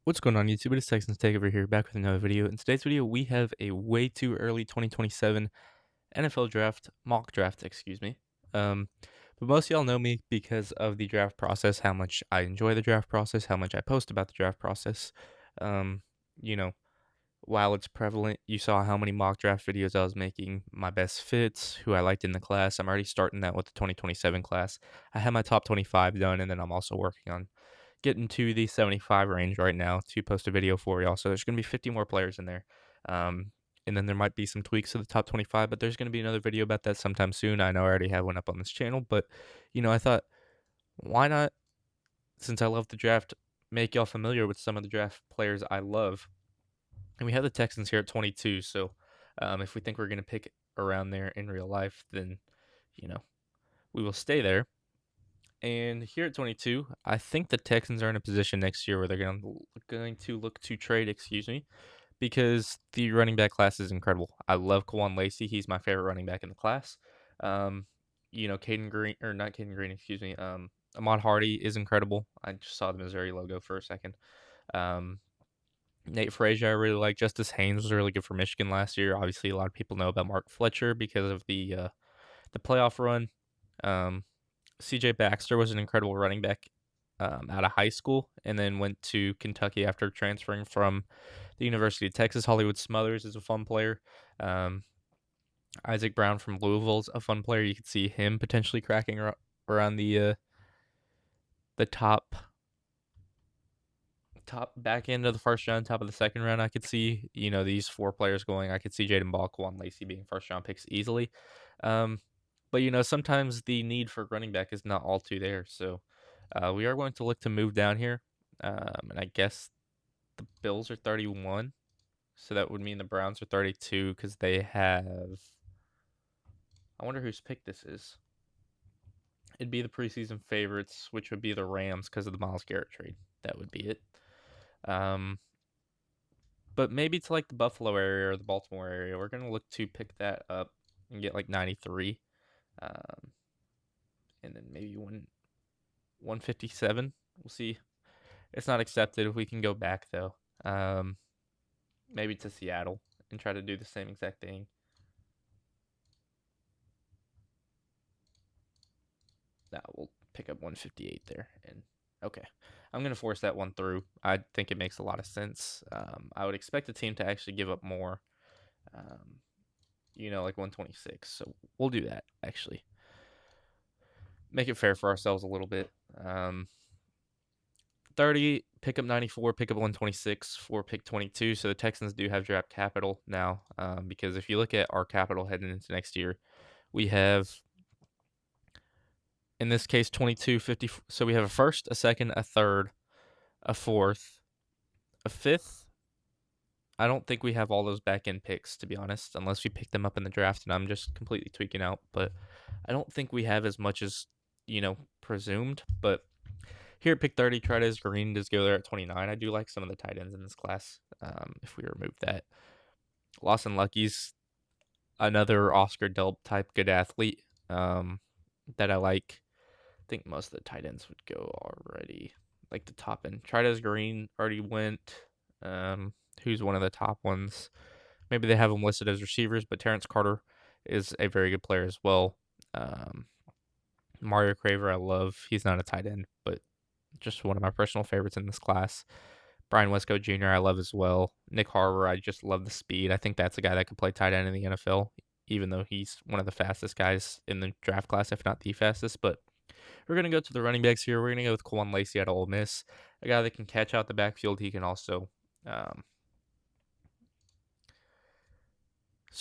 What's going on YouTube? It is Texans Take over here, back with another video. In today's video, we have a way too early 2027 NFL draft, mock draft, excuse me. Um, but most of y'all know me because of the draft process, how much I enjoy the draft process, how much I post about the draft process. Um, you know, while it's prevalent, you saw how many mock draft videos I was making, my best fits, who I liked in the class. I'm already starting that with the 2027 class. I have my top 25 done, and then I'm also working on getting to the 75 range right now to post a video for y'all. So there's going to be 50 more players in there. Um, and then there might be some tweaks to the top 25, but there's going to be another video about that sometime soon. I know I already have one up on this channel, but I thought, why not, since I love the draft, make y'all familiar with some of the draft players I love. And we have the Texans here at 22. So if we think we're going to pick around there in real life, then, you know, we will stay there. And here at 22, I think the Texans are in a position next year where they're going to look to trade, excuse me, because the running back class is incredible. I love Kawan Lacey. He's my favorite running back in the class. Um, Caden Green, or not Caden Green, excuse me. Ahmad Hardy is incredible. I just saw the Missouri logo for a second. Um, Nate Frazier, I really like. Justice Haynes was really good for Michigan last year. Obviously, a lot of people know about Mark Fletcher because of the playoff run. Um, CJ Baxter was an incredible running back out of high school and then went to Kentucky after transferring from the University of Texas. Hollywood Smothers is a fun player. Um, Isaac Brown from Louisville's a fun player. You could see him potentially cracking around the top back end of the first round, top of the second round. I could see these four players going. I could see Jaden Ball, Quan Lacey being first round picks easily. Um, but sometimes the need for running back is not all too there. So we are going to look to move down here. And I guess the Bills are 31. So that would mean the Browns are 32 because they have. I wonder whose pick this is. It'd be the preseason favorites, which would be the Rams because of the Myles Garrett trade. That would be it. But maybe to like the Buffalo area or the Baltimore area, we're going to look to pick that up and get like 93. Um, and then maybe 157. We'll see. It's not accepted if we can go back though. Maybe to Seattle and try to do the same exact thing. Now we'll pick up 158 there. And okay, I'm gonna force that one through. I think it makes a lot of sense. I would expect the team to actually give up more. Um, like 126. So we'll do that actually. Make it fair for ourselves a little bit. 30, pick up 94, pick up 126 for pick 22. So the Texans do have draft capital now, because if you look at our capital heading into next year, we have, in this case, 22, 50. So we have a first, a second, a third, a fourth, a fifth. I don't think we have all those back end picks, to be honest, unless we pick them up in the draft, and I'm just completely tweaking out. But I don't think we have as much as, presumed. But here at pick 30, Trades Green does go there at 29. I do like some of the tight ends in this class. If we remove that, Lawson Lucky's another Oscar Delp type good athlete that I like. I think most of the tight ends would go already, like the top end. Trades Green already went. Who's one of the top ones? Maybe they have them listed as receivers, but Terrence Carter is a very good player as well. Mario Craver, I love. He's not a tight end, but just one of my personal favorites in this class. Brian Wesco Jr., I love as well. Nick Harbour, I just love the speed. I think that's a guy that could play tight end in the NFL, even though he's one of the fastest guys in the draft class, if not the fastest. But we're going to go to the running backs here. We're going to go with Kawan Lacey out of Ole Miss, a guy that can catch out the backfield. He can also,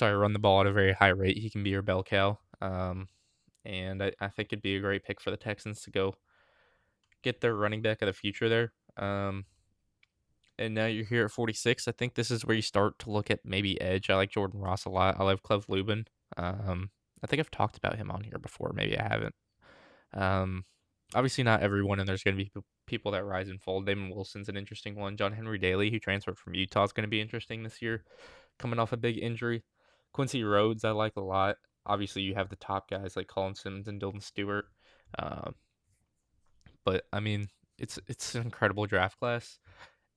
run the ball at a very high rate. He can be your bell cow. And I think it'd be a great pick for the Texans to go get their running back of the future there. And now you're here at 46. I think this is where you start to look at maybe edge. I like Jordan Ross a lot. I love Cleve Lubin. I think I've talked about him on here before. Maybe I haven't. Obviously not everyone, and there's going to be people that rise and fall. Damon Wilson's an interesting one. John Henry Daly, who transferred from Utah, is going to be interesting this year, coming off a big injury. Quincy Rhodes, I like a lot. Obviously, you have the top guys like Colin Simmons and Dylan Stewart. But I mean, it's an incredible draft class.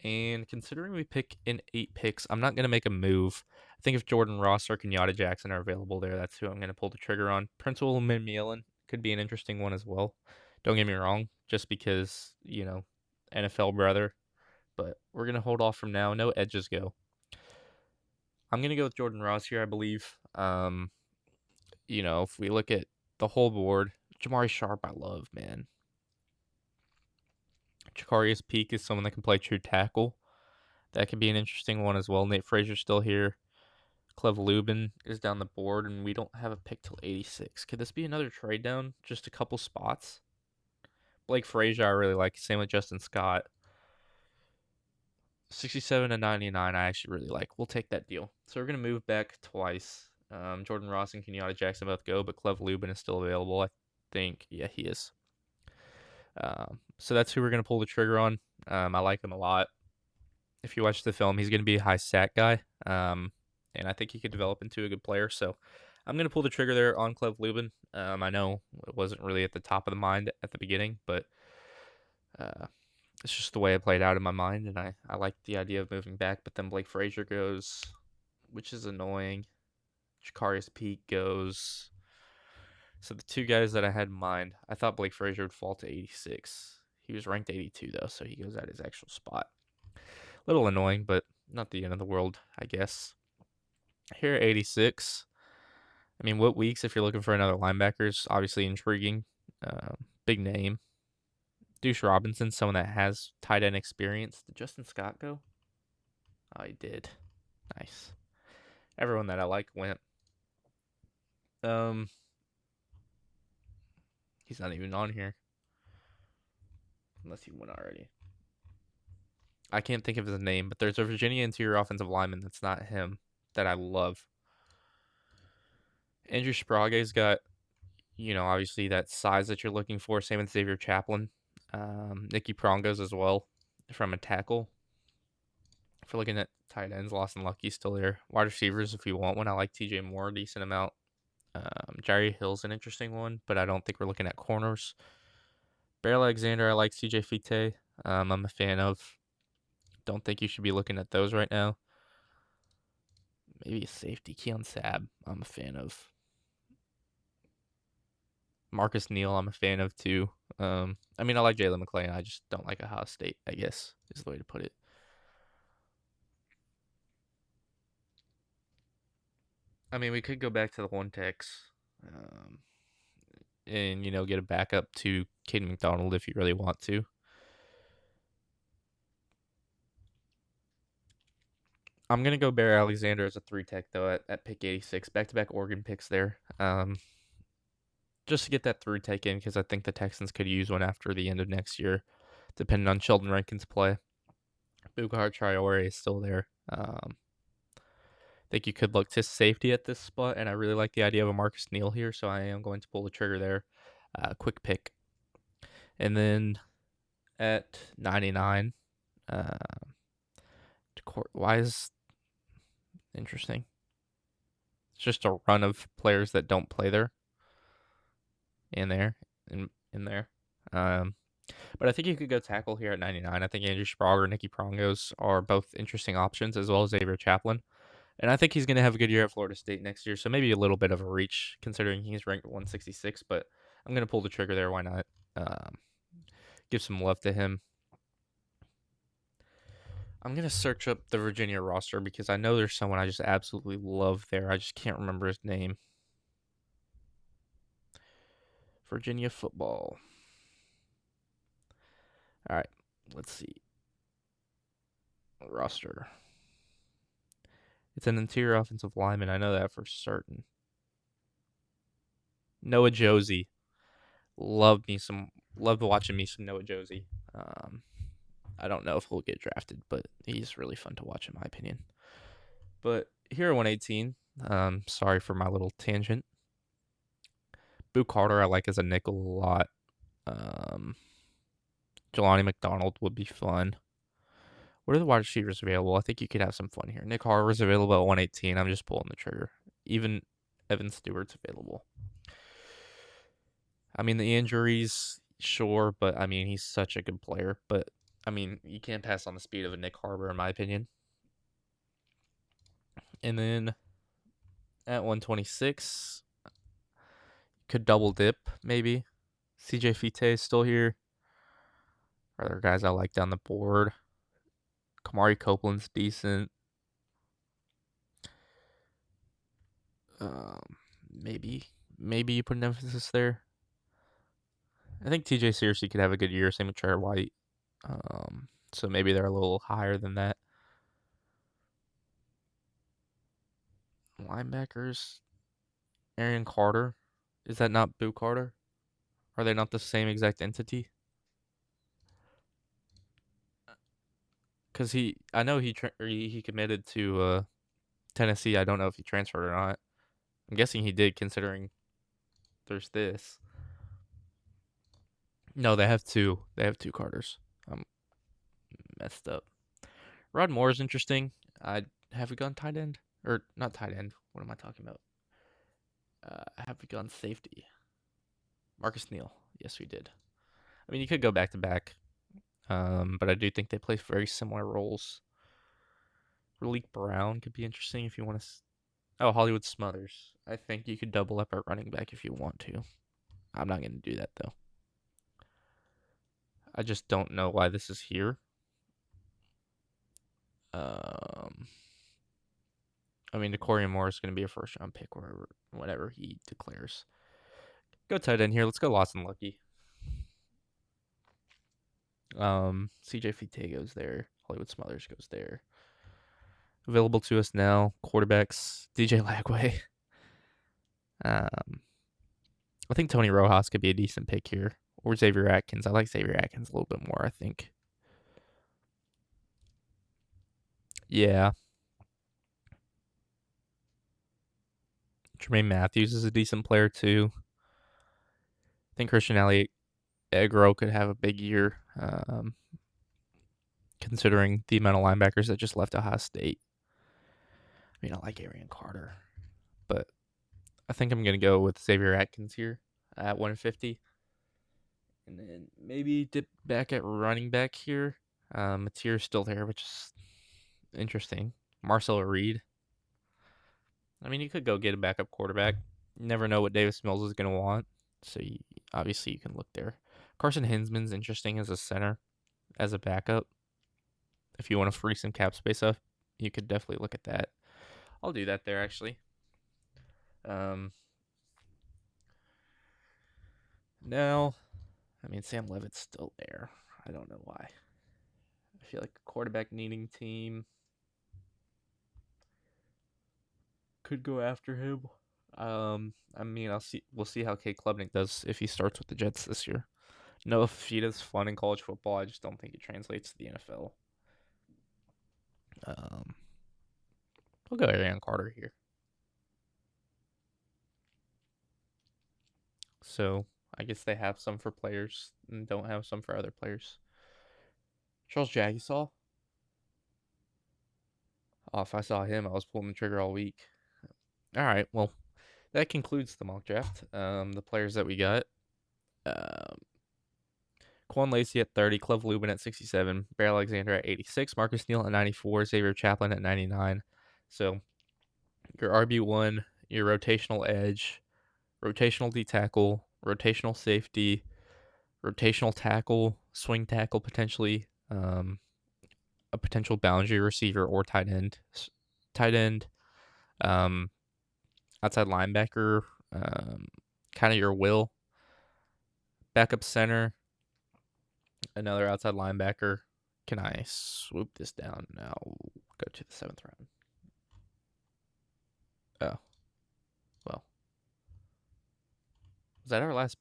And considering we pick in 8 picks, I'm not going to make a move. I think if Jordan Ross or Kenyatta Jackson are available there, that's who I'm going to pull the trigger on. Principal Mimielin could be an interesting one as well. Don't get me wrong, just because, NFL brother. But we're going to hold off from now. No edges go. I'm going to go with Jordan Ross here, I believe. If we look at the whole board, Jamari Sharp, I love, man. Chikarius Peak is someone that can play true tackle. That could be an interesting one as well. Nate Frazier's still here. Clev Lubin is down the board, and we don't have a pick till 86. Could this be another trade down? Just a couple spots? Blake Frazier, I really like. Same with Justin Scott. 67 to 99, I actually really like. We'll take that deal. So we're going to move back twice. Jordan Ross and Kenyatta Jackson both go, but Clev Lubin is still available, I think. Yeah, he is. So that's who we're going to pull the trigger on. I like him a lot. If you watch the film, he's going to be a high sack guy. And I think he could develop into a good player. So I'm going to pull the trigger there on Clev Lubin. I know it wasn't really at the top of the mind at the beginning, but it's just the way it played out in my mind. And I like the idea of moving back. But then Blake Frazier goes, which is annoying. Chikarius Peak goes. So the two guys that I had in mind, I thought Blake Frazier would fall to 86. He was ranked 82, though, so he goes at his actual spot. A little annoying, but not the end of the world, I guess. Here at 86, I mean, what weeks if you're looking for another linebacker is obviously intriguing. Big name. Deuce Robinson, someone that has tight end experience. Did Justin Scott go? Oh, he did. Nice. Everyone that I like went. He's not even on here. Unless he went already. I can't think of his name, but there's a Virginia interior offensive lineman that's not him that I love. Andrew Sprague's got, obviously that size that you're looking for. Same with Xavier Chaplin. Nicky Prongos as well from a tackle. If we're looking at tight ends, Lawson Lucky's still there. Wide receivers, if you want one, I like TJ Moore a decent amount. Jerry Hill's an interesting one, but I don't think we're looking at corners. Beryl Alexander, I like CJ Fite. I'm a fan of. Don't think you should be looking at those right now. Maybe a safety, Keon Sabb, I'm a fan of. Marcus Neal, I'm a fan of too. I like Jalen McClain. I just don't like Ohio State, I guess, is the way to put it. We could go back to the one techs and, get a backup to Caden McDonald if you really want to. I'm going to go Bear Alexander as a 3-tech, though, at pick 86. Back-to-back Oregon picks there. Just to get that 3-tech in, because I think the Texans could use one after the end of next year, depending on Sheldon Rankins' play. Bugard Traore is still there. I think you could look to safety at this spot, and I really like the idea of a Marcus Neal here, so I am going to pull the trigger there. Quick pick. And then at 99, why is interesting? It's just a run of players that don't play there. In there. But I think you could go tackle here at 99. I think Andrew Sprague or Nicky Prongos are both interesting options, as well as Xavier Chaplin. And I think he's going to have a good year at Florida State next year, so maybe a little bit of a reach considering he's ranked 166, but I'm going to pull the trigger there. Why not? Give some love to him. I'm going to search up the Virginia roster because I know there's someone I just absolutely love there. I just can't remember his name. Virginia football. All right, let's see. Roster. It's an interior offensive lineman. I know that for certain. Noah Josie. Loved watching me some Noah Josie. I don't know if he'll get drafted, but he's really fun to watch in my opinion. But here at 118, sorry for my little tangent. Boo Carter I like as a nickel a lot. Jelani McDonald would be fun. What are the wide receivers available? I think you could have some fun here. Nick Harver's available at 118. I'm just pulling the trigger. Even Evan Stewart's available. The injuries, sure, but he's such a good player. But I mean, you can't pass on the speed of a Nick Harbor, in my opinion. And then at 126, could double dip, maybe. CJ Fite is still here. Other guys I like down the board. Kamari Copeland's decent. Maybe you put an emphasis there. I think TJ Searcy could have a good year. Same with Trey White. So maybe they're a little higher than that. Linebackers. Arian Carter. Is that not Boo Carter? Are they not the same exact entity? Because I know he committed to Tennessee. I don't know if he transferred or not. I'm guessing he did, considering there's this. No, they have two. They have two Carters. I'm messed up. Rod Moore is interesting. Have we gone tight end or not tight end? What am I talking about? Have we gone safety? Marcus Neal. Yes, we did. I mean, you could go back to back, but I do think they play very similar roles. Raleek Brown could be interesting if you want to. Oh, Hollywood Smothers. I think you could double up at running back if you want to. I'm not going to do that though. I just don't know why this is here. I mean, DeCorian Moore is going to be a first round pick whatever he declares. Go tight end here. Let's go Lawson Lucky. CJ Fite goes there. Hollywood Smothers goes there. Available to us now. Quarterbacks. DJ Lagway. I think Tony Rojas could be a decent pick here. Or Xavier Atkins. I like Xavier Atkins a little bit more, I think. Yeah. Jermaine Matthews is a decent player too. I think Christian Elliott Egro could have a big year, considering the amount of linebackers that just left Ohio State. I mean, I like Arian Carter, but I think I'm going to go with Xavier Atkins here at 150. And then maybe dip back at running back here. Mateer's still there, which is interesting. Marcelo Reed. I mean, you could go get a backup quarterback. You never know what Davis Mills is going to want. So obviously you can look there. Carson Hinsman's interesting as a center, as a backup. If you want to free some cap space up, you could definitely look at that. I'll do that there, actually. Now, I mean, Sam Levitt's still there. I don't know why. I feel like a quarterback needing team could go after him. I mean, we'll see how Kate Klubnik does if he starts with the Jets this year. Noah Fifita's fun in college football. I just don't think it translates to the NFL. We'll go Arian Carter here. So I guess they have some for players and don't have some for other players. Charles Jagusah. Oh, if I saw him, I was pulling the trigger all week. All right, well, that concludes the mock draft. The players that we got. Quan Lacey at 30, Cleve Lubin at 67, Bear Alexander at 86, Marcus Neal at 94, Xavier Chaplin at 99. So your RB1, your rotational edge, rotational D tackle, rotational safety, rotational tackle, swing tackle potentially, a potential boundary receiver or tight end, outside linebacker, kind of your will, backup center, another outside linebacker. Can I swoop this down now? Go to the 7th round. Oh, well.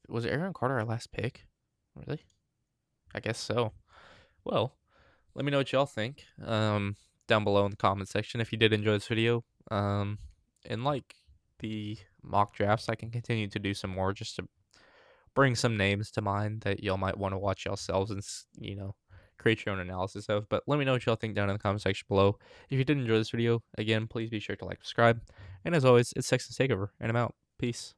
Was Aaron Carter our last pick? Really? I guess so. Well, let me know what y'all think down below in the comment section if you did enjoy this video. And like the mock drafts, I can continue to do some more just to bring some names to mind that y'all might want to watch yourselves and, create your own analysis of. But let me know what y'all think down in the comment section below. If you did enjoy this video, again, please be sure to like, subscribe. And as always, it's Texans Takeover, and I'm out. Peace.